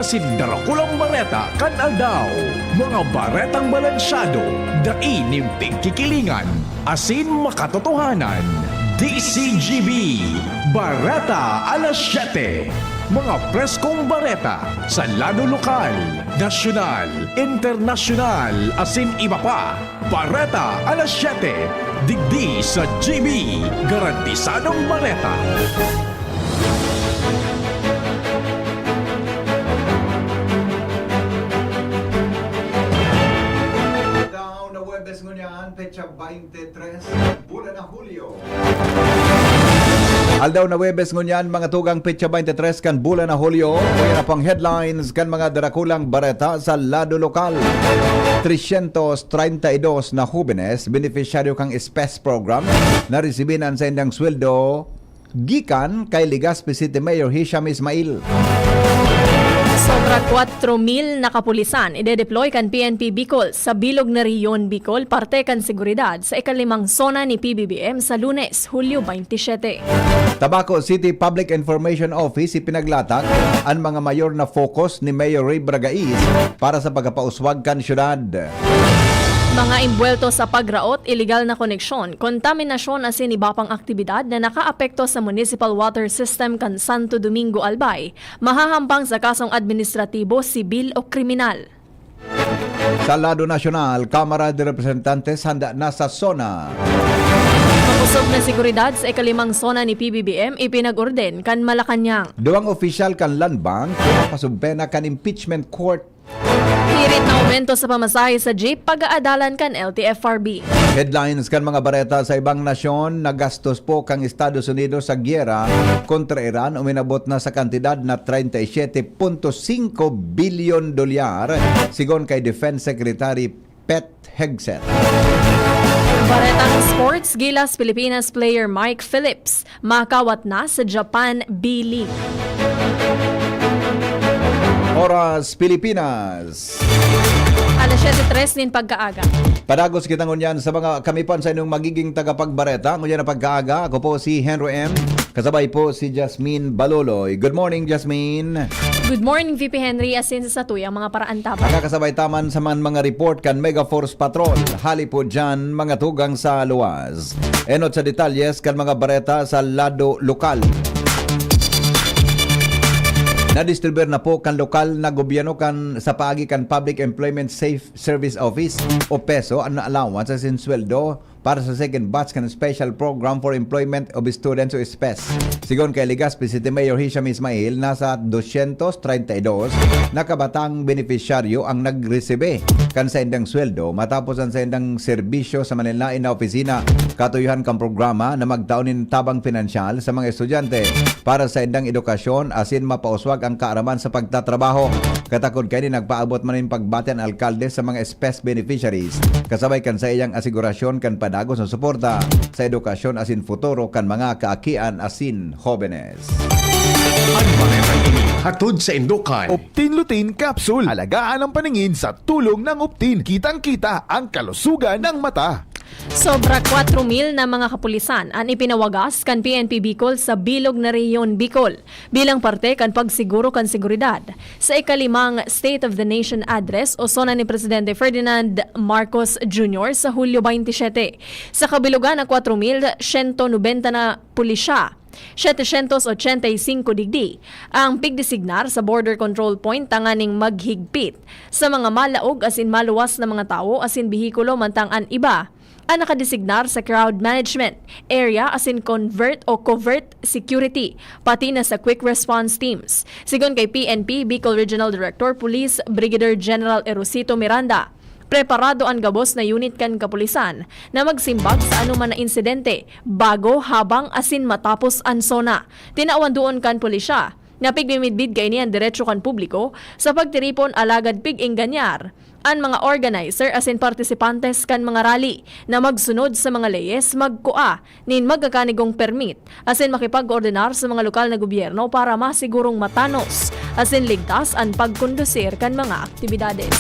Sindarakulang bareta kan aldaw, mga baretang balansyado, daing pagkikilingan, asin makatotohanan. DCGB, Bareta alas 7. Mga preskong bareta sa lado lokal, nasyonal, internasyonal, asin iba pa. Bareta alas 7. Digdi sa GB, garantisadong bareta. Huwebes ngunyan, pecha 23, bulan na Hulyo. Aldaw na Huwebes ngunyan, mga tugang petsa 23 kan bulan na Hulyo. Kaya na pang headlines kan mga darakulang bareta sa lado lokal. 332 na jóvenes beneficiaryo kang SPES program na resibinan sa indang sweldo gikan kay Legazpi City Mayor Hisham Ismail. Sobra 4,000 na kapulisan ide-deploy kan PNP Bicol sa bilog na Riyon Bicol parte kan seguridad sa ikalimang zona ni PBBM sa Lunes, Hulyo 27. Tabaco City Public Information Office ipinaglatag ang mga mayor na focus ni Mayor Ray Bragais para sa pagkapauswag kan syudad. Mga imbuelto sa pagraot, illegal na koneksyon, kontaminasyon asin iba pang aktibidad na nakaapekto sa municipal water system kan Santo Domingo Albay, mahahambang sa kasong administratibo, sibil o kriminal. Sa lado nasyonal, Kamara de Representantes handa na sa zona. Mapusog na seguridad sa ikalimang zona ni PBBM ipinag-orden kan Malacanang. Duwang opisyal kan Land Bank, pasubpena kan impeachment court. Hirit na aumento sa pamasahe sa jeep pag-aadalan kan LTFRB. Headlines kan mga bareta sa ibang nasyon, nagastos po kang Estados Unidos sa gyera kontra Iran uminabot na sa kantidad na 37.5 bilyon dolyar sigon kay Defense Secretary Pete Hegseth. Baretang sports, Gilas Pilipinas player Mike Phillips makawat na sa Japan B-League. Oras Pilipinas. Alas 7:03 nin pagkaaga. Padagos kita ngunyan sa mga kamipan sa inyong magiging tagapagbareta. Ngunyan na pagkaaga, ako po si Henry M. Kasabay po si Jasmine Baloloy. Good morning, Jasmine. Good morning, VP Henry. Asin sa tuyang mga paraan tapat. Nakakasabay taman sa mga report kan Mega Force Patrol. Hali po dyan mga tugang sa luwas. Enot sa detalyes kan mga bareta sa lado lokal. Na-distribuer na po kan lokal na gobyerno kan sa paagi kan Public Employment Safe Service Office o PESO ang allowance sa sinsweldo para sa second batch kan Special Program for Employment of Students o SPES. Sigon kay Legazpi City Mayor Hisham Ismail, nasa 232 na kabatang beneficiaryo ang nagresebe kan sa indang sweldo matapos ang sa indang serbisyo sa Manilain na opisina. Katuyuhan kang programa na magtaunin tabang pinansyal sa mga estudyante para sa indang edukasyon asin mapauswag ang kaaraman sa pagtatrabaho. Katakod kay ni nagpaabot man yung pagbati ang alkalde sa mga SPES beneficiaries. Kasabay kan sa iyang asigurasyon kan padagos ng suporta sa edukasyon asin futuro kan mga kaakian asin jóvenes. Ang bareta ini hatod sa Indukan. Optin Lutein Capsule. Alagaan ang paningin sa tulong ng Optin. Kitang-kita ang kalusugan ng mata. Sobra 4,000 na mga kapulisan ang ipinawagas kan PNP Bicol sa bilog na Riyon Bicol bilang parte kan pagsiguro kan seguridad sa ikalimang State of the Nation Address o sona ni Presidente Ferdinand Marcos Jr. sa Hulyo 27. Sa kabilugan ng 4,190 na pulisya, 785 digdi ang pigdesignar sa border control point tanganing maghigpit sa mga malaog asin maluwas na mga tao asin bihikulo mantang an iba ang nakadesignar sa crowd management area asin covert security pati na sa quick response teams. Sigon kay PNP Bicol Regional Director Police Brigadier General Erosito Miranda, preparado ang gabos na unit kan kapulisan na magsimbag sa anuman na insidente bago, habang asin matapos ang zona. Tinawan doon kan pulisya na pigmimidbid kay niyan diretso kan publiko sa pagtiripon alagad pig-inganyar ang mga organizer asin partisipantes kan mga rally na magsunod sa mga leyes magkua nin magkakanigong permit asin makipag-ordinar sa mga lokal na gobyerno para masigurong matanos asin ligtas ang pagkondusir kan mga aktibidades.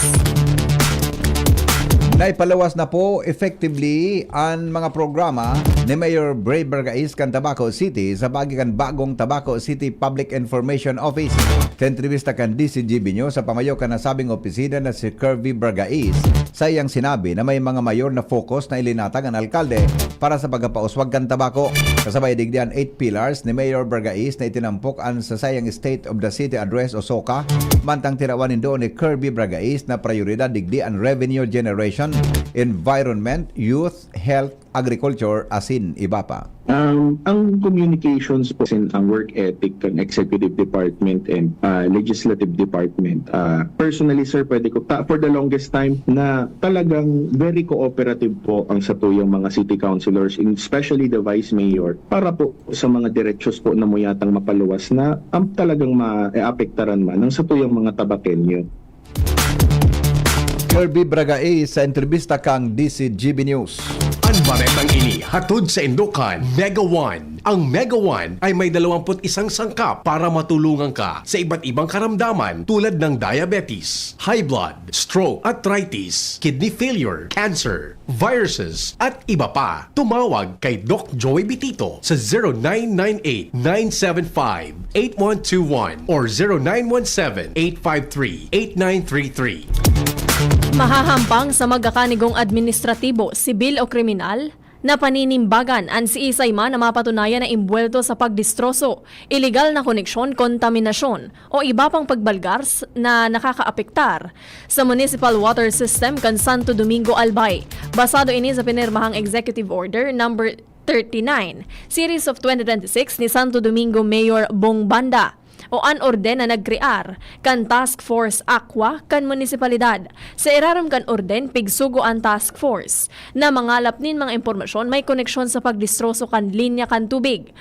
Naipalawas na po effectively ang mga programa ni Mayor Bray Bergais kan Tabaco City sa bagikan bagong Tabaco City Public Information Office. Tentribista kan DCGB News sa pamayo kan nasabing opisina na si Kirby Bergais sa iyang sinabi na may mga mayor na focus na ilinatag ang alkalde para sa pagpapauswag kan tabako. Kasabay digdian 8 pillars ni Mayor Bergais na itinampok ang sa sayang State of the City Address o SOCA, mantang tirawanin doon ni Kirby Bergais na prioridad digdi ang revenue generation, environment, youth, health, agriculture, asin iba pa. Ang communications po sin ang work ethic ng executive department and legislative department. Personally sir, pwede ko for the longest time na talagang very cooperative po ang satuyang mga city councilors, especially the vice mayor, para po sa mga diretsyon po na muyatang mapaluwas na ang talagang maapektaran man ng satuyang mga tabakenyo. Kirby Bergais sa entrevista kang DCGB News. Ang baretang ini hatod sa Indokan Mega One. Ang Mega One ay may 21 sangkap para matulungan ka sa iba't ibang karamdaman tulad ng diabetes, high blood, stroke, arthritis, kidney failure, cancer, viruses, at iba pa. Tumawag kay Doc Joey Bitito sa 0998-975-8121 or 0917-853-8933. Mahahampang sa magkakanigong administratibo, sibil o kriminal na paninimbagan ang si Isayman na mapatunayan na imbwelto sa pagdistroso, illegal na koneksyon, kontaminasyon o iba pang pagbalgar na nakakaapektar sa municipal water system kan Santo Domingo, Albay. Basado ini sa pinirmahang Executive Order number 39, Series of 2026 ni Santo Domingo Mayor Bong Banda o an orden na nagkrear kan Task Force Aqua kan munisipalidad. Sa iraram kan orden, pigsugo ang Task Force na mangalap nin mga impormasyon may koneksyon sa pagdistroso kan linya kan tubig.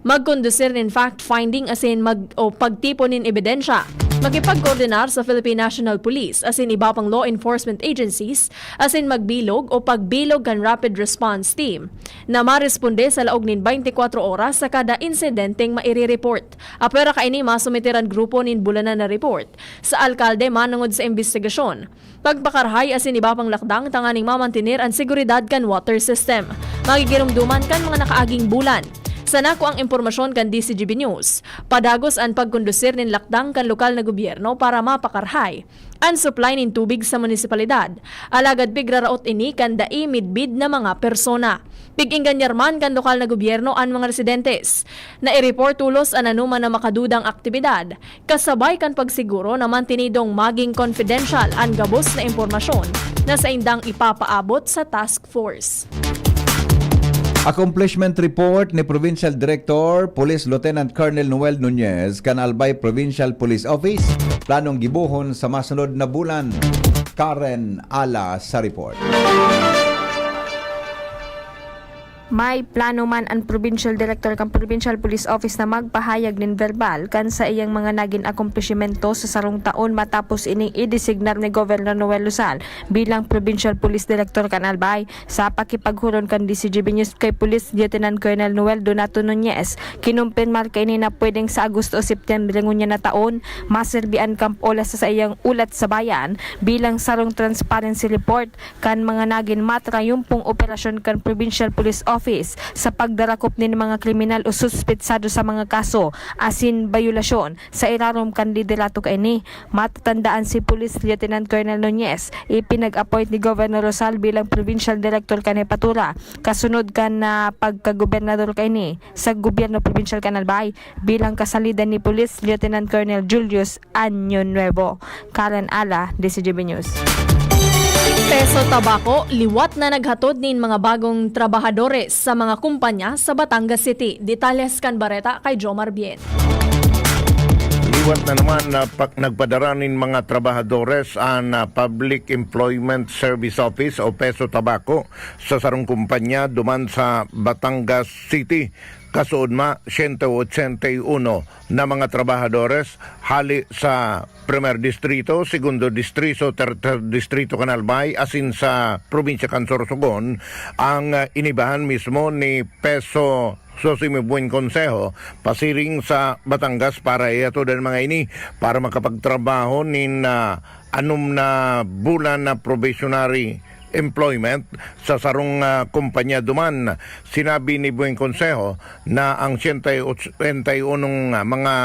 Magkondusir nin fact-finding asin pagtipon nin ebidensya. Makipagkoordinar sa Philippine National Police asin iba pang law enforcement agencies asin magbilog o pagbilog kan Rapid Response Team na maresponde sa laog nin 24 oras sa kada insidenteng mairi-report. Apera kaini masumitiran grupo nin bulanan na report sa alkalde manungod sa investigasyon. Pagpakarhay asin iba pang lakdang tanganing mamantinir ang seguridad kan water system. Magigirumduman kan mga nakaaging bulan. Sa nako ang impormasyon kan DCGB News, padagos ang pagkondusir nin lakdang kan lokal na gobyerno para mapakarhay ang supply nin tubig sa munisipalidad. Alagad pigraraot ini kan dai midbid na mga persona. Pig-inganyarman kan lokal na gobyerno ang mga residentes na i-report tulos ang anuman na makadudang aktibidad. Kasabay kan pagsiguro na mantinidong maging confidential ang gabos na impormasyon na sa indang ipapaabot sa task force. Accomplishment report ni Provincial Director Police Lieutenant Colonel Noel Nunez kan Albay Provincial Police Office. Planong gibuhon sa masunod na bulan. Karen Ala sa report. May plano man ang Provincial Director kan Provincial Police Office na magpahayag nin verbal kan sa iyang mga naging akomplishmento sa sarong taon matapos ining i-designar ni Governor Noel Luzal bilang Provincial Police Director kan Albay. Sa pakipaghuron kan DCGB News kay Police Lieutenant Colonel Noel Donato Nunez, kinumpirmar kay ni na pwedeng sa Agosto o September ngunya na taon maserbian kamp olas sa iyang ulat sa bayan bilang sarong transparency report kan mga naging matrayumpong operasyon kan Provincial Police Office sa pagdarakop ni mga kriminal o suspetsado sa mga kaso asin bayulasyon sa irarom kan liderato kaini. Matatandaan si Police Lieutenant Colonel Nunez ipinag-appoint ni Governor Rosal bilang Provincial Director kan Hepatura kasunod kan na pagkagobernador kaini sa gobyerno provincial kan Albay bilang kasalidan ni Police Lieutenant Colonel Julius Año Nuevo. Karen Ala, DCGB News. Peso Tabako, liwat na naghatod nin mga bagong trabahadores sa mga kumpanya sa Batangas City. Detalles kan Bareta kay Jomar Bien. Liwat na naman na nagpadaranin mga trabahadores ang Public Employment Service Office o Peso Tabako sa sarong kumpanya duman sa Batangas City. Kasuod ma 181 na mga trabahadores hali sa Primer Distrito, Segundo Distrito, Tercer Distrito kan Albay asin sa Probinsya kan Sorsogon ang inibahan mismo ni Peso Sosimibueng Konseho pasiring sa Batangas para iato din mga ini para makapagtrabaho nin anum na bulan na probationary employment sa sarong kumpanya duman. Sinabi ni Bueng Consejo na ang 81 mga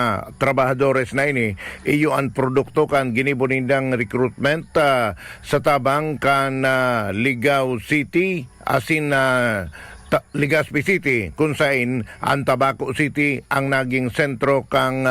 trabahadores na ini iyo ang produkto kan ginibunindang recruitment sa tabang kan Ligao City asin Legazpi City kung saan ang Tabaco City ang naging sentro kang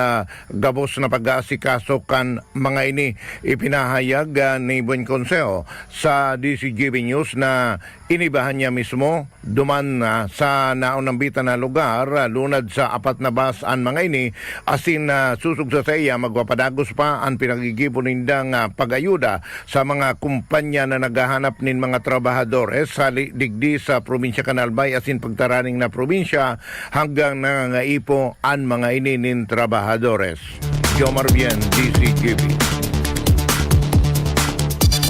gabos na pag-aasikaso kan mga ini. Ipinahayag ni Bueng Consejo sa DCGB News na inibahan niya mismo duman sa naunambitan na lugar lunad sa 4 na bus ang mga ini asin susug sa iya magpapadagos pa ang pinagigipunindang pag-ayuda sa mga kumpanya na naghahanap nin mga trabahadores sa digdi sa probinsya Canalbay asin pagtaraning na probinsya hanggang nangangaipo ang mga ini nin trabahadores. Jomar Bien, DCGB.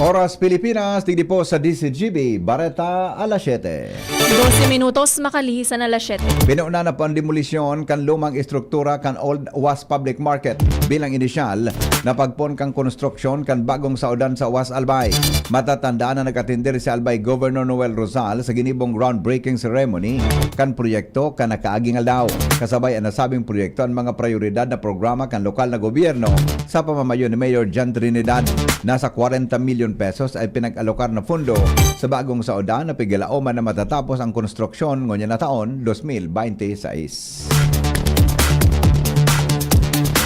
Oras Pilipinas, tigdi po sa DCGB, Bareta, alas 7. 12 minutos makalihisan alas 7. Pinuuna na po ang demolisyon kan lumang istruktura kan Old Was Public Market bilang inisyal na pagpon kang konstruksyon kan bagong saudan sa Was Albay. Matatandaan na nakatindir si Albay Governor Noel Rosal sa ginibong groundbreaking ceremony kan proyekto kan nakaaging aldaw. Kasabay ang nasabing proyekto ang mga prioridad na programa kan lokal na gobyerno sa pamamayo ni Mayor John Trinidad. Nasa 40 milyon pesos ay pinag-alokar na fundo sa bagong saudan na pigilaoman na matatapos ang konstruksyon ngonya na taon 2026.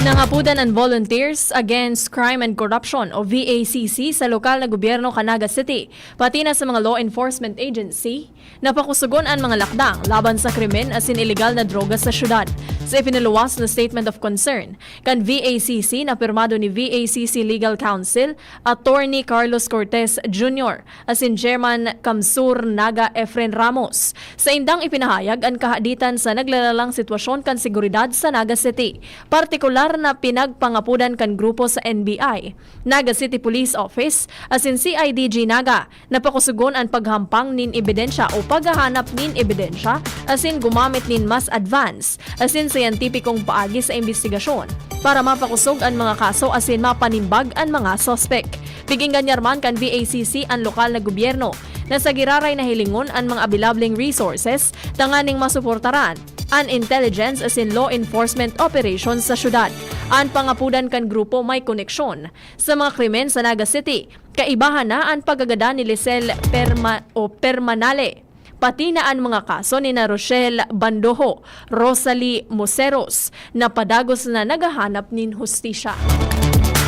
Nangapudan ang Volunteers Against Crime and Corruption o VACC sa lokal na gobyerno Canaga City, pati na sa mga law enforcement agency, napakusugon ang mga lakdang laban sa krimen asin illegal na droga sa syudad. Sa ipinaluwas na statement of concern, kan VACC na pirmado ni VACC Legal Counsel, Attorney Carlos Cortez Jr. asin Chairman Kamsur Naga Efren Ramos. Sa indang ipinahayag ang kahaditan sa naglalalang sitwasyon kan seguridad sa Naga City, partikular na pinagpangapudan kan grupo sa NBI, Naga City Police Office, asin CIDG Naga, napakusugon ang paghampang nin ebidensya o paghahanap nin ebidensya, asin gumamit nin mas advance, asin scientificong paagi sa investigasyon para mapakusog ang mga kaso asin mapanimbag ang mga sospek. Biging ganyarman kan VACC ang lokal na gobyerno na sa giraray na hilingon ang mga abilableng resources tanganing masuportaran an intelligence as in law enforcement operations sa syudad. Ang pangapudan kan grupo may koneksyon sa mga krimen sa Naga City. Kaibahan na ang pagagada ni Lisel Permanale. Pati na ang mga kaso ni na Rochelle Bandojo, Rosalie Moseros na padagos na nagahanap nin hustisya.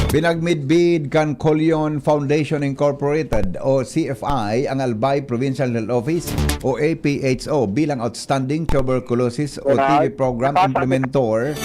Pinagmidbid kan Collion Foundation Incorporated o CFI ang Albay Provincial Health Office o APHO bilang Outstanding Tuberculosis o TB Program Implementor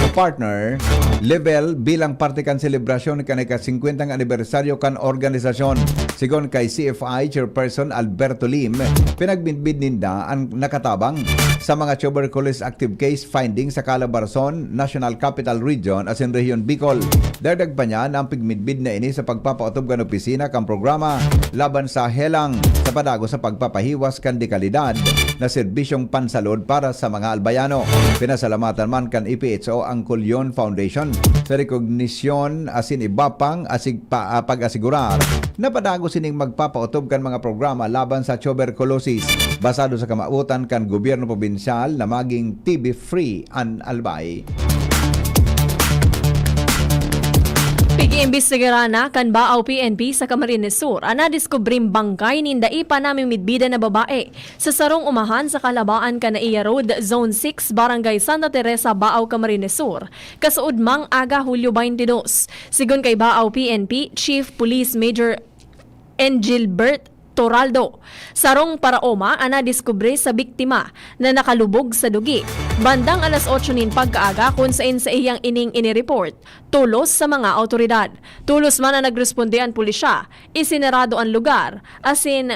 o partner level bilang parte kan selebrasyon kan ika-50 anibersaryo kan organisasyon. Sigon kay CFI Chairperson Alberto Lim, pinagmidbid ninda ang nakatabang sa mga tuberculosis active case finding sa Calabarzon, National Capital Region as in Region Bicol. Dagdag pa niya na ang pigmidbid na ini sa pagpapautob kan opisina kan programa laban sa helang sa padago sa pagpapahiwas kan dekalidad na serbisyong pansalod para sa mga albayano. Pinasalamatan man kan IPHO ang Collion Foundation sa rekognisyon asin iba pang pag-asigurar na padago sining magpapautob kan mga programa laban sa tuberculosis basado sa kamautan kan gobyerno probinsyal na maging TB-free ang Albay. Pigi-imbestigira na kan Baaw PNP sa Camarines Sur ang nadiskubring bangkay ninda ipa naming midbida na babae sa sarong umahan sa Kalabaan Kanaiya Road, Zone 6, Barangay Santa Teresa, Baaw, Camarines Sur, kasuod mang aga Hulyo 22. Sigon kay Baaw PNP Chief Police Major Engilbert Toraldo, sarong paraoma ana diskubre sa biktima na nakalubog sa dugi. Bandang alas 8 nin pagkaaga kung sa iyang ining inireport, tulos sa mga autoridad. Tulos man na nagresponde ang pulisya, isinarado ang lugar, asin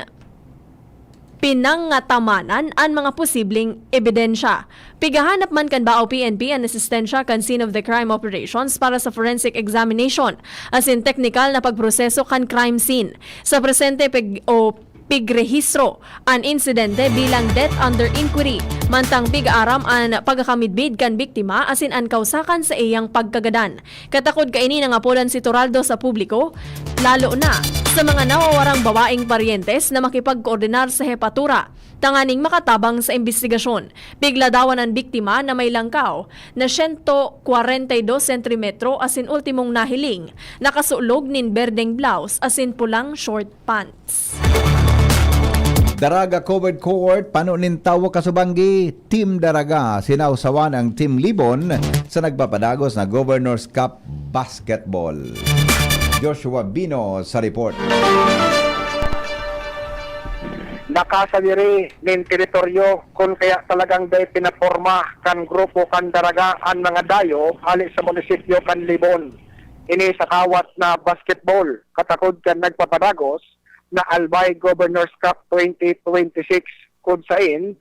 pinangatamanan ang mga posibleng ebidensya. Pigahanap man kan Baaw PNP ang asistensya kan scene of the crime operations para sa forensic examination as in technical na pagproseso kan crime scene. Sa presente pigrehistro ang insidente bilang death under inquiry mantang pig-aram ang pagkakamidbid kan biktima asin ang kausakan sa iyang pagkagadan. Katakod kaini nga apodan si Toraldo sa publiko lalo na sa Sa mga nawawarang babaeng paryentes na makipagkoordinar sa hepatura, tanganing makatabang sa investigasyon. Bigla dawan ang biktima na may langkaw na 142 cm asin ultimong nahiling, nakasulog nin berdeng blouse asin pulang short pants. Daraga covered court, panunintawa kasubanggi, Team Daraga, sinausawan ang Team Libon sa nagpapadagos na Governor's Cup Basketball. Joshua Bino sa report. Nakasadiri nin teritoryo kung kaya talagang day pinaporma kan grupo kan Daraga ang mga dayo ali sa munisipyo kan Libon. Ini sa kawat na basketball katakod kan nagpapadagos na Albay Governor's Cup 2026 kung sain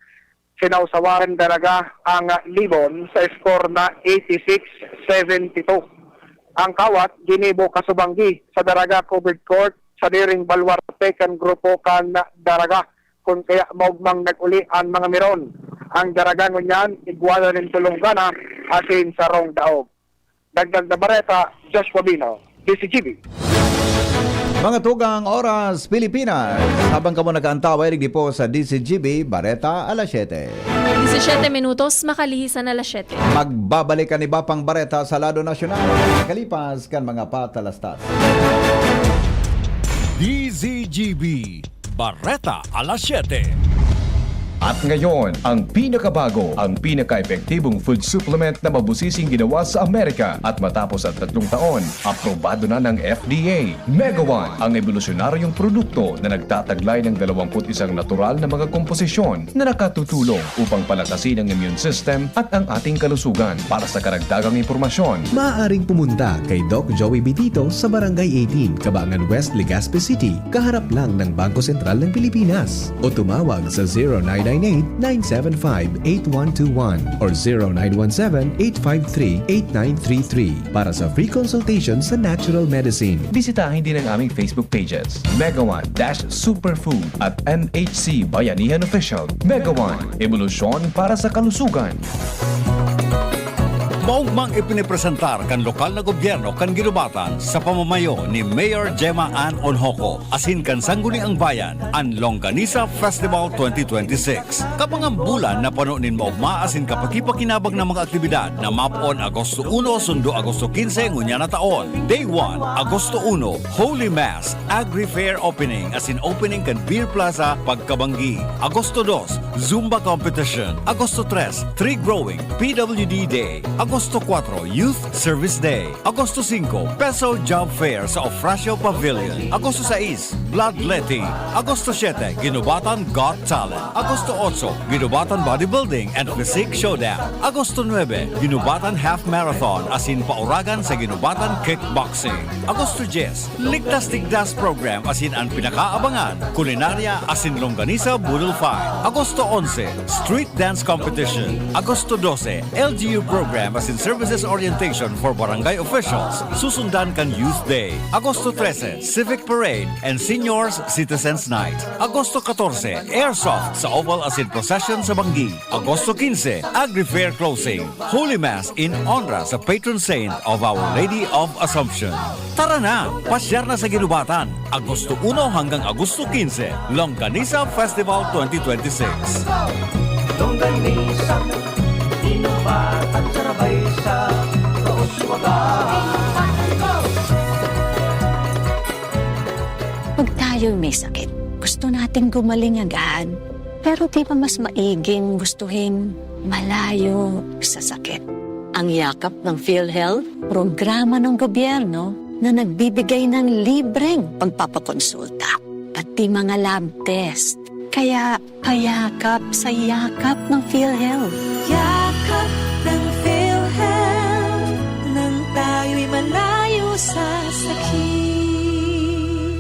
sinausawan Daraga ang Libon sa score na 86-72. Ang kawat ginibo kasubanggi sa Daraga covered court sa diring Baluarte kan grupo kan Daraga kung kaya maugmang nag-uli ang mga miron. Ang Daraga ngunyan igwala rin tulunggana asin sa rong daog. Dagdag na bareta, Joshua Bino, DCGB. Mga tugang oras Pilipinas. Habang kamo nag-aantaway rig po sa DCGB Bareta alas 7. 17 minutos makalihisan na alas 7. Magbabalik kan iba pang Bareta sa lado nasyonal. Kalipas kan mga patalastas. DZGB Bareta alas 7. At ngayon, ang pinakabago, ang pinaka-epektibong food supplement na mabusising ginawa sa Amerika at matapos ang 3 taon, aprobado na ng FDA. Mega One, ang evolusyonaryong produkto na nagtataglay ng 21 natural na mga komposisyon na nakatutulong upang palakasin ang immune system at ang ating kalusugan. Para sa karagdagang impormasyon, maaaring pumunta kay Doc Joey Bitito sa Barangay 18, Cabangan West, Legazpi City, kaharap lang ng Bangko Sentral ng Pilipinas. O tumawag sa 0998-975-8121 or 0917-853-8933 para sa free consultation sa natural medicine. bisitahin din ang aming Facebook pages, Mega One-Superfood at NHC Bayanihan Official. Mega One, evolusyon para sa kalusugan. Maugmang ipinipresentar kan lokal na gobyerno kan ginubatan sa pamamayo ni Mayor Gemma Ann Onhoco asin kan Sangguniang Bayan ang Longganisa Festival 2026. Kapangang bulan na panunin maugma asin kapakipakinabang na mga aktibidad na mapon Agosto 1 sundo Agosto 15 ngunya na taon. Day 1, Agosto 1, Holy Mass, Agri-Fair Opening asin opening kan Beer Plaza Pagkabanggi. Agosto 2, Zumba Competition. Agosto 3, Tree Growing, PWD Day. Agosto 4, Youth Service Day. Agosto 5, Peso Job Fair sa Ofracio Pavilion. Agosto 6, Bloodletting. Agosto 7, Ginubatan Got Talent. Agosto 8, Ginubatan Bodybuilding and Physique Showdown. Agosto 9, Ginubatan Half Marathon asin pauragan sa Ginubatan Kickboxing. Agosto 10, Ligtas Tigdas Program asin ang pinakaabangan, kulinarya asin Longganisa Budol Fight. Agosto 11, Street Dance Competition. Agosto 12, LGU Program asin Services Orientation for Barangay Officials. Susundan kan Youth Day. Agosto 13, Civic Parade and Seniors Citizens Night. Agosto 14, Airsoft sa Oval asin Procession sa Banggi. Agosto 15, Agri-Fair Closing. Holy Mass in honor sa patron saint of Our Lady of Assumption. Tara na, pasyar na sa Ginubatan. Agosto 1 hanggang Agosto 15, Longganisa Festival 2026. Longganisa, Ginubatan, sarabay sa Pag tayo'y may sakit, gusto nating gumaling agad. Pero di ba mas maiging gustuhin malayo sa sakit? Ang yakap ng PhilHealth, programa ng gobyerno na nagbibigay ng libreng pagpapakonsulta, pati mga lab test. Kaya payakap sa yakap ng PhilHealth. yakap ng PhilHealth nang tayo'y malayo sa sakit.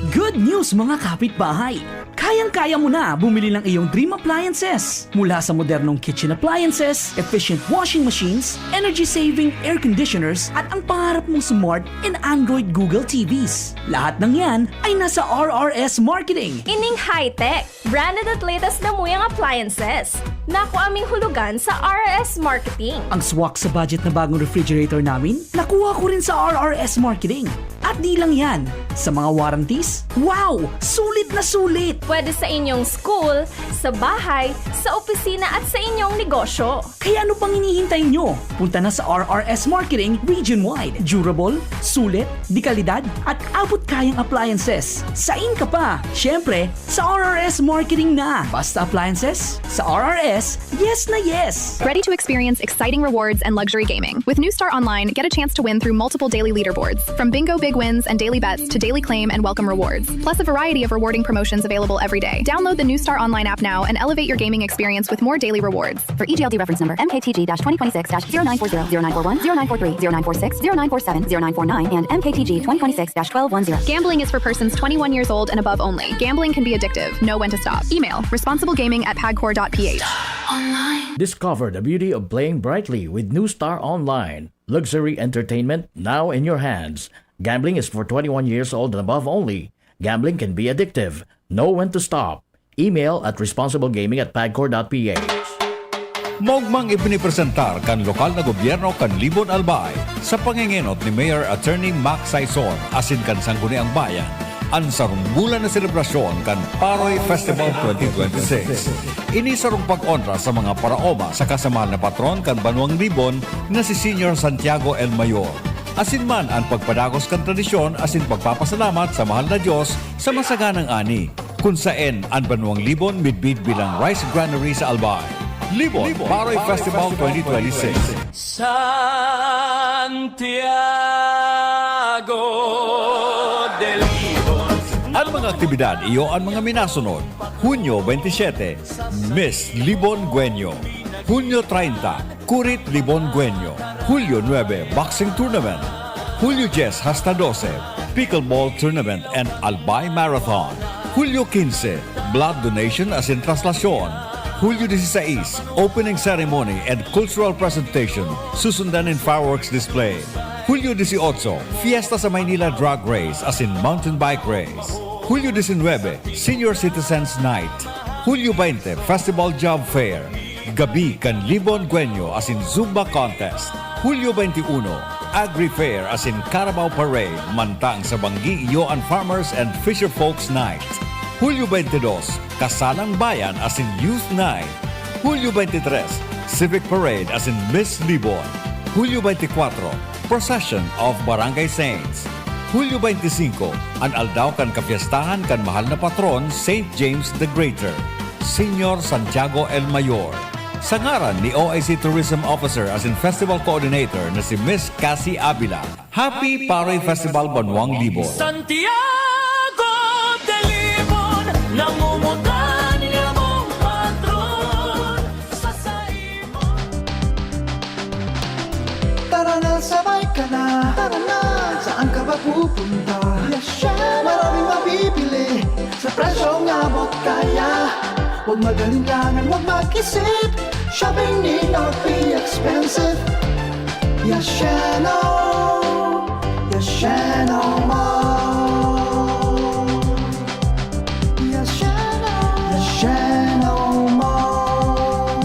Good news mga kapitbahay! Kayang-kaya mo na bumili ng iyong dream appliances. Mula sa modernong kitchen appliances, efficient washing machines, energy-saving air conditioners, at ang pangarap mong smart and Android Google TVs. Lahat ng yan ay nasa RRS Marketing. Ining high-tech, branded at latest na muyang appliances. Naku aming hulugan sa RRS Marketing. Ang swak sa budget na bagong refrigerator namin, nakuha ko rin sa RRS Marketing. At di lang yan, Sa mga warranties, wow! Sulit na sulit! Pwede sa inyong school, sa bahay, sa opisina at sa inyong negosyo. Kaya ano pang hinihintay nyo? Punta na sa RRS Marketing region-wide. Durable, sulit, di kalidad, at abot kayang appliances. Sain ka pa! Siyempre, sa RRS Marketing na! Basta appliances, sa RRS, yes na yes! Ready to experience exciting rewards and luxury gaming. With New Star Online, get a chance to win through multiple daily leaderboards, from bingo big wins and daily bets to daily claim and welcome rewards, plus a variety of rewarding promotions available every day. Download the New Star Online app now and elevate your gaming experience with more daily rewards. For EGLD reference number MKTG-2026-0940, 0941, 0943, 0946, 0947, 0949, and MKTG 2026-1210. Gambling is for persons 21 years old and above only. Gambling can be addictive. Know when to stop. Email responsiblegaming@pagcor.ph. Discover the beauty of playing brightly with New Star Online. Luxury entertainment now in your hands. Gambling is for 21 years old and above only. Gambling can be addictive. Know when to stop. Email at responsiblegaming@pagcor.ph. Mogmang ipinipresentar kan lokal na gobyerno kan Libon Albay sa pangingenot ni Mayor Attorney Mac Saison asin kan Sangguniang Bayan ang sarunggulan na selebrasyon kan Paroy Festival 2026. Ini sarong pag-onra sa mga paraoma sa kasamahan na patron kan Banwang Libon na si Senior Santiago El Mayor. Asin man ang pagpadagos kan tradisyon asin pagpapasalamat sa mahal na Diyos sa masaganang ani kung saan ang Banwang Libon midbid bilang rice granary sa Albay. Libon Paroy Festival 2026. Santiago del Libon. Ang mga aktibidad iyo ang mga minasunod. Hunyo 27, Miss Libon Guenyo. Hunyo 30, Kurit Libon Guenyo. Hulyo 9, Boxing Tournament. Hulyo 10 hasta 12, Pickleball Tournament and Albay Marathon. Hulyo 15, Blood Donation as in Traslasyon. Hulyo 16, Opening Ceremony and Cultural Presentation, susundan in fireworks display. Hulyo 18, Fiesta sa Maynila Drag Race as in Mountain Bike Race. Hulyo 19, Senior Citizens Night. Hulyo 20, Festival Job Fair. Gabi kan Libon Guenyo as in Zumba Contest. Hulyo 21, Agri Fair as in Carabao Parade, mantang sa Banggi Iyoan Farmers and Fisher Folks Night. Hulyo 22, Kasalang Bayan as in Youth Night. Hulyo 23, Civic Parade as in Miss Libon. Hulyo 24, Procession of Barangay Saints. Hulyo 25, ang aldaw kan kapiestahan kan mahal na patron St. James the Greater, Senior Santiago El Mayor. Sa ngaran ni OIC Tourism Officer as in Festival Coordinator na si Miss Cassie Avila. Happy Paroy Festival Banwang Libon. Santiago del Libon, namumutan niya mong patron sa saimon. Tara na, sabay ka na. Tara na, saan ka ba pupunta? Maraming mabibili sa presyong abot kaya. Huwag magalinlangan, huwag mag-isip. Shopping need not be expensive. Yasheno, Yasheno Mall. Yasheno, Yasheno Mall.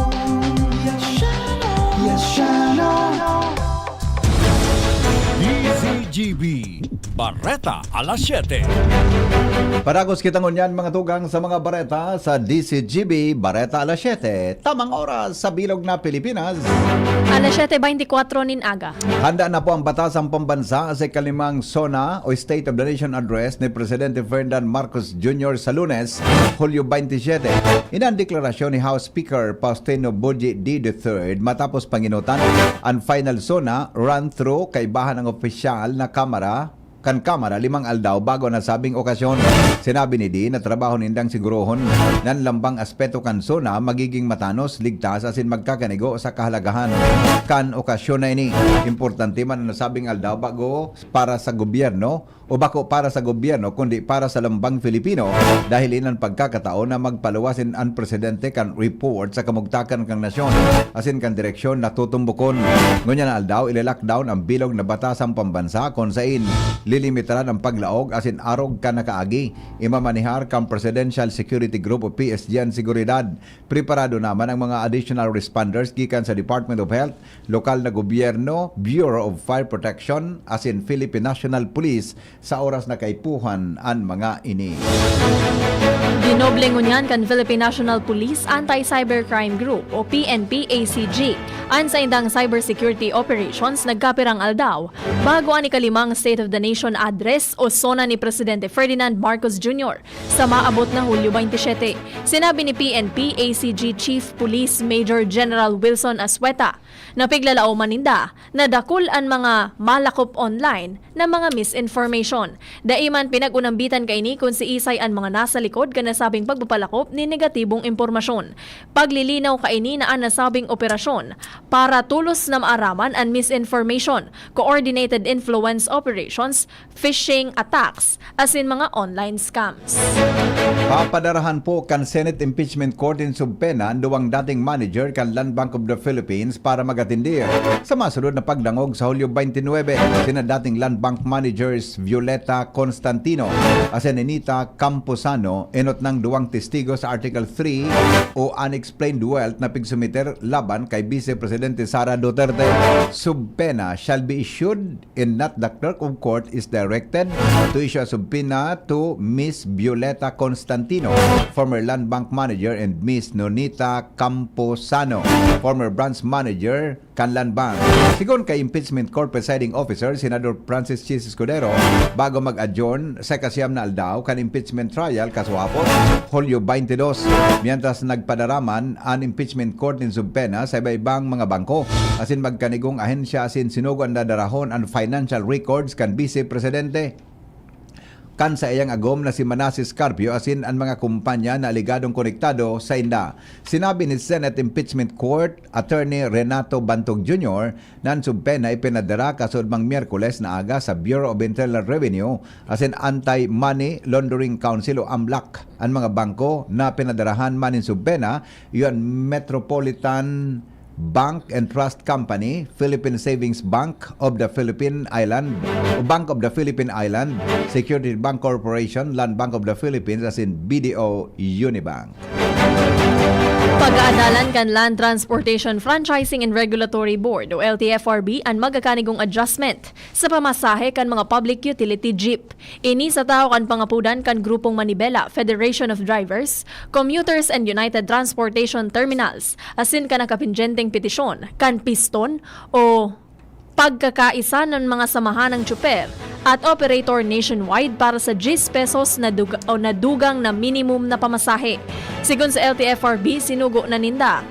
Yasheno, Yasheno. DZGB Barreta alas 7. Paragos kitang unyan mga tugang sa mga bareta sa DCGB Bareta alas 7. Tamang oras sa bilog na Pilipinas. Alas 7:24 nin aga. Handa na po ang batasang pambansa sa ikalimang SONA o State of the Nation Address ni Presidente Ferdinand Marcos Jr. sa Lunes, Hulyo 27. Inang deklarasyon ni House Speaker Faustino Boji D. III matapos panginutan ang final SONA run-through kay bahan ng opisyal na kamara 5 aldaw bago nasabing okasyon. Sinabi ni D na trabaho nindang sigurohon ng lambang aspeto kan SONA magiging matanos, ligtas asin magkakanigo sa kahalagahan kan okasyon na ini. Importante man ang nasabing aldaw bago para sa gobyerno o bako para sa gobyerno kundi para sa lambang Filipino dahil inan pagkakataon na magpaluwasin ang presidente kan report sa kamugtakan kang nasyon asin kan direksyon na tutumbukon. Ngunyan na aldaw, ililockdown ang bilog na batasang pambansa kung sain lilimitaran ang paglaog asin arog ka nakaagi. Imamanihar kang Presidential Security Group o PSG ang seguridad. Preparado naman ang mga additional responders gikan sa Department of Health, lokal na gobyerno, Bureau of Fire Protection, asin Philippine National Police sa oras na kaipuhan ang mga ini. Dinoble ngunyan kan Philippine National Police Anti-Cybercrime Group o PNP-ACG an sa indang cybersecurity operations nagkapirang aldaw bago ang ikalimang State of the Nation address o sona ni Presidente Ferdinand Marcos Jr. sa maabot na Hulyo 27. Sinabi ni PNP-ACG Chief Police Major General Wilson Asweta na piglalao maninda na dakul ang mga malakop online na mga misinformation. Daiman pinag-unambitan kaini kung si Isay ang mga nasa likod ka nasabing pagpapalakop ni negatibong impormasyon. Paglilinaw kaini na ang nasabing operasyon para tulos na maaraman ang misinformation, coordinated influence operations, phishing attacks, as in mga online scams. Papadarahan po kan Senate Impeachment Court in subpena ang duwang dating manager kan Land Bank of the Philippines para magatindir sa masunod na pagdangog sa Hulyo 29. Sina dating Land Bank managers Violeta Constantino as Anita Camposano enot ng duwang testigo sa Article 3 o Unexplained Wealth na pigsumiter laban kay Vice Presidente Sara Duterte. Subpena shall be issued in not the clerk of court is directed to issue a subpoena to Miss Violeta Constantino, former Land Bank manager, and Miss Nonita Camposano, former branch manager kan Land Bank. Sigon kay Impeachment Court Presiding Officer Senador Francis Chis Escudero bago mag-adjourn sa kasiyam na aldaw kan impeachment trial kaswapos Hulyo 22. Mientras nagpadaraman ang impeachment court in subpena sa iba-ibang mga bangko asin magkanigong ahensya asin sinugo ang dadarahon ang financial records kan Vice Presidente kan sa iyang agom na si Manasseh Carpio asin ang mga kumpanya na aligadong konektado sa inda. Sinabi ni Senate Impeachment Court Attorney Renato Bantog Jr. na ang subpena ipinadara kasod mang Miyerkules na aga sa Bureau of Internal Revenue asin Anti-Money Laundering Council o AMLAC. Ang mga bangko na pinadarahan man in subpena yun Metropolitan Bank and Trust Company, Philippine Savings Bank of the Philippine Island, Bank of the Philippine Island, Security Bank Corporation, Land Bank of the Philippines as in BDO Unibank. Pag-aadalan kan Land Transportation Franchising and Regulatory Board o LTFRB ang magakanigong adjustment sa pamasahe kan mga public utility jeep. Ini sa tao kan pangapudan kan grupong Manibela Federation of Drivers, Commuters and United Transportation Terminals asin kan nakapinjenteng petisyon kan piston o pagkakaisa ng mga samahan ng tsuper at operator nationwide para sa 10 pesos na dugang na minimum na pamasahe. Sigon sa LTFRB, sinugo na ninda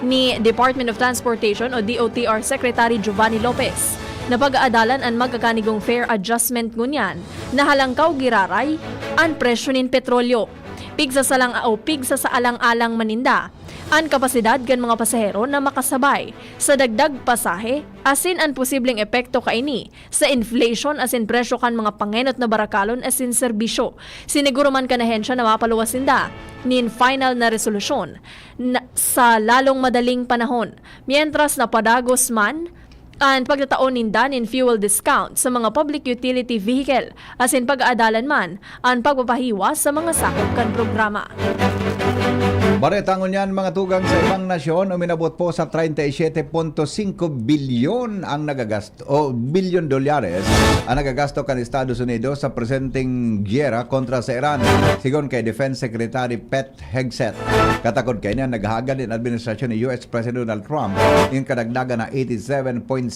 ni Department of Transportation o DOTR Secretary Giovanni Lopez na pag-aadalan ang magkakanigong fare adjustment ngunyan na halangkaw giraray ang presyo nin petrolyo. Pigsa sa alang-alang maninda ang kapasidad gan mga pasahero na makasabay sa dagdag pasahe asin ang posibleng epekto kaini sa inflation asin presyo kan mga pangenot na barakalon asin serbisyo. Siniguro man kan ahensya na mapaluwas sinda nin final na resolusyon sa lalong madaling panahon. Mientras napadagos man ang pagtataon ninda nin fuel discount sa mga public utility vehicle asin pag-aadalan man ang pagpapahiwas sa mga sakop kan programa. Baretangon yan mga tugang sa ibang nasyon, uminabot po sa 37.5 bilyon ang nagagasto o bilyon dolyares ang nagagasto kan Estados Unidos sa presenteng gyera kontra sa Iran. Sigon kay Defense Secretary Pete Hegseth, katakod kay niya naghahagad din administrasyon ni US President Donald Trump yung kadagdagan na $87.6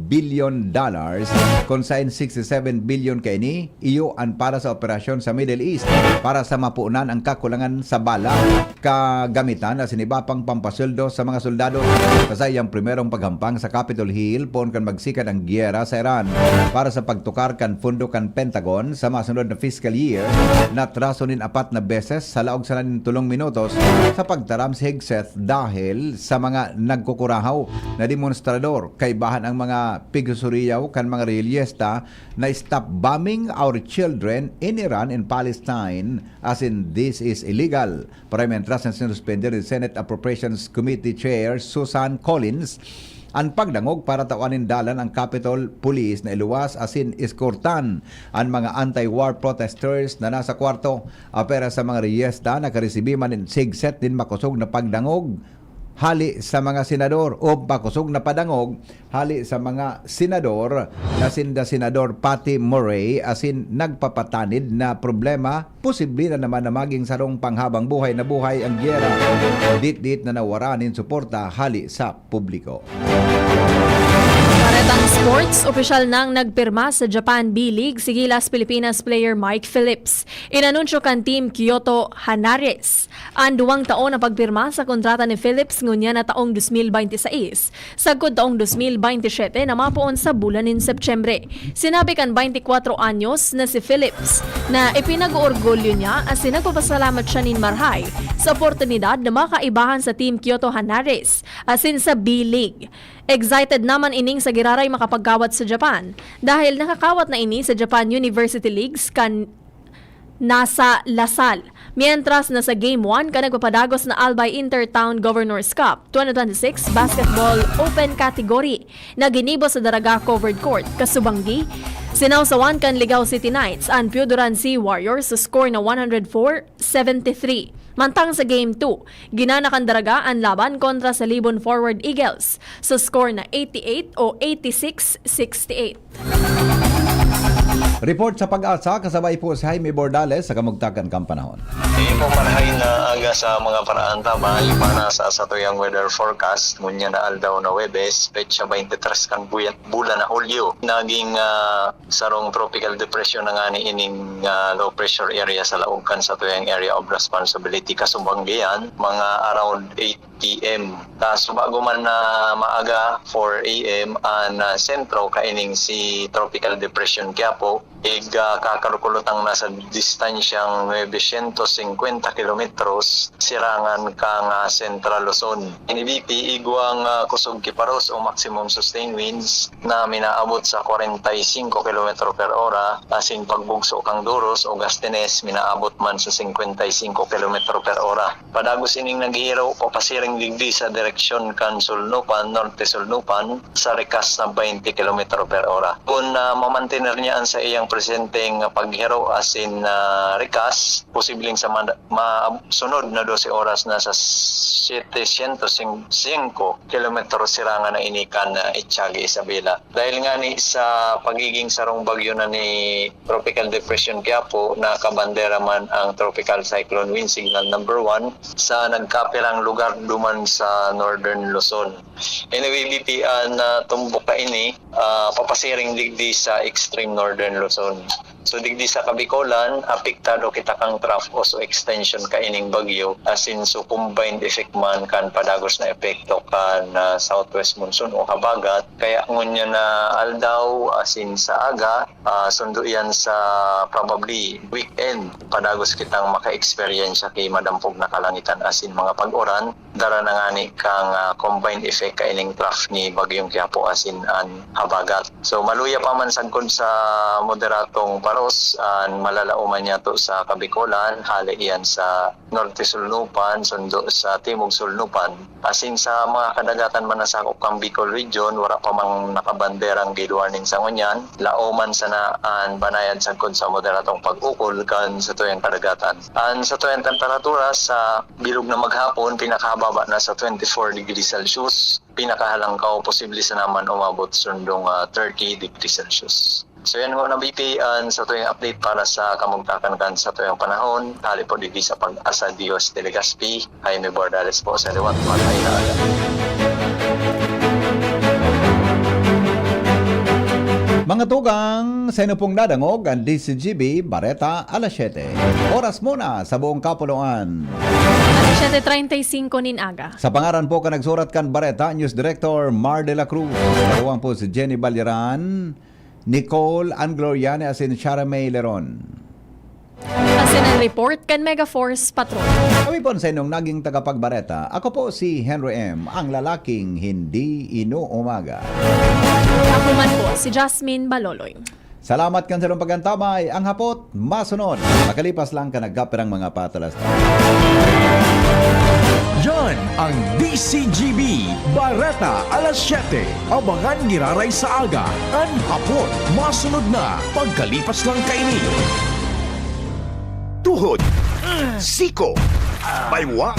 billion kung saan 67 billion kay ni iyo ang para sa operasyon sa Middle East para sa mapuunan ang kakulangan sa bala kagamitan na sinibapang pampasweldo sa mga soldado. Kasayang primerong paghampang sa Capitol Hill poon kan magsikat ang gyera sa Iran para sa pagtukar kan fundo kan Pentagon sa masunod na fiscal year na traso nin 4 na beses sa laog sa nin 3 minutos sa pagtaram si Hegseth dahil sa mga nagkukurahaw na demonstrador kay bahan ang mga pigsusuriyaw kan mga reliyesta na stop bombing our children in Iran and Palestine as in this is illegal. Para mentras na sinuspender ni Senate Appropriations Committee Chair Susan Collins ang pagdangog para tawanin dalan ang Capitol Police na iluwas asin iskortan ang mga anti-war protesters na nasa kwarto. Apera sa mga reyesta nakaresibi man in sigset din makusog na pagdangog hali sa mga senador o pakusog na padangog hali sa mga senador na sinda Senador Patty Murray asin nagpapatanid na problema posible na naman na maging sarong panghabang buhay na buhay ang gyera dit na nawaranin suporta hali sa publiko. Paretang sports, opisyal nang nagpirma sa Japan B-League si Gilas Pilipinas player Mike Phillips. Inanunsyo kan team Kyoto Hanares ang 2 taon na pagpirma sa kontrata ni Phillips ngunya na taong 2026. Sagkod taong 2027 na mapuon sa bulan ng Septyembre. Sinabi kan 24 anyos na si Phillips na ipinag-orgulyo niya at nagpapasalamat siya nin Marhay sa oportunidad na makaibahan sa team Kyoto Hanares asin sa B-League. Excited naman ining sa giraray makapagkawat sa Japan dahil nakakawat na ini sa Japan University Leagues kan nasa Lasal. Mientras nasa Game 1 ka nagpapadagos na Albay Intertown Governors Cup 2026 Basketball Open Category na ginibo sa Daraga Covered Court, Kasubanggi. Sinawsawan kan Ligao City Knights ang Pioduran Sea Warriors sa score na 104-73. Mantang sa Game 2, ginana kan Daraga ang laban kontra sa Libon Forward Eagles sa score na 88 o 86-68. Report sa Pag-asa kasabay po si Jaime Bordales sa Kamugtakan Kampanahon. Imo marahay na aga sa mga paraan tama para sa satuyang weather forecast ngunya na aldaw na Webes petsa 23 kan bulan na Hulyo naging sarong tropical depression na nga ni ining low pressure area sa laog kan satuyang area of responsibility Kasubanggian mga around 8 p.m. So bago man na maaga 4 a.m. ang sentro kaining si tropical depression Quiapo kakarukulotang nasa distansyang 950 kilometros sirangan kang Central Luzon. Inibiti igwang kusog kiparos o maximum sustained winds na minaabot sa 45 km per hora asin pagbugso kang Duros o Gastines minaabot man sa 55 km per hora. Padagos ining naghihiraw o pasiring digdi sa direksyon kan Sulnupan, Norte Sulnupan sa rekas na 20 km per hora. Kung mamantener niya sa iyang presenteng paghiro asin rekas, posibleng sa sunod na 12 oras na sa 705 km sirangan na inikan na Itiagi Isabela. Dahil nga ni sa pagiging sarong bagyo na ni Tropical Depression Quiapo, nakabandera man ang Tropical Cyclone Wind Signal number 1 sa nagkapirang lugar duman sa Northern Luzon. Anyway, BPN tumbok ka ini, papasiring digdi sa extreme Northern Luzon. So digdi sa Kabikolan, apektado kita kang trough o so extension ka ining bagyo asin so combined effect man kan padagos na epekto kan southwest monsoon o habagat. Kaya ngunya na aldaw asin sa aga, sundo yan sa probably weekend padagos kitang maka-experience kay madampog na kalangitan asin mga pag-uran. Dara na nga ni kang combined effect ka ining trough ni bagyong Quiapo asin an habagat. So maluya pa man sagkod sa moderatong paros malalauman niya to sa Kabikolan, hali iyan sa Norte Sulnupan, sundo sa Timog Sulnupan. Asin sa mga kadagatan man nasakop kang Bicol region, wala pa mang nakabanderang gale warning sa ngunyan. Lauman sa naan banayad sagkod sa moderatong pag-ukol kan sa tuyang kadagatan. Sa tuyang temperatura sa bilog na maghapon, pinakababa na sa 24 degrees Celsius. Pinakahalangkaw, posible sa naman umabot sundong 30 degrees Celsius. So yan nga na BPN sa tuwing update para sa kamugtakan kan sa tuwing panahon. Hali po dito sa Pag-asa Dios de Legazpi. Jaime Bordales po sa liwat Matayala. Mga tugang, sa inyo pong nadangog ang DCGB Bareta alas 7. Oras muna sa buong kapuluan. 7:35 nin aga. Sa pangaran po ka nagsurat kan Bareta, News Director Mar de la Cruz. Karuan po si Jenny Balyeran, Nicole Angloriane asin Sharamay Leron. Asin ang report kan Megaforce Patrol. Kami po sa inyong naging tagapagbareta. Ako po si Henry M., ang lalaking hindi inuumaga. Ako man po si Jasmine Baloloy. Salamat kan sa inyong pagantabay. Ang hapot, masunod. Makalipas lang ka nagkapirang mga patalas. Nandyan ang DCGB, Barata alas 7. Abangan giraray sa aga, an hapon, masunod na, pagkalipas lang kaini. Tuhod, siko, baywang,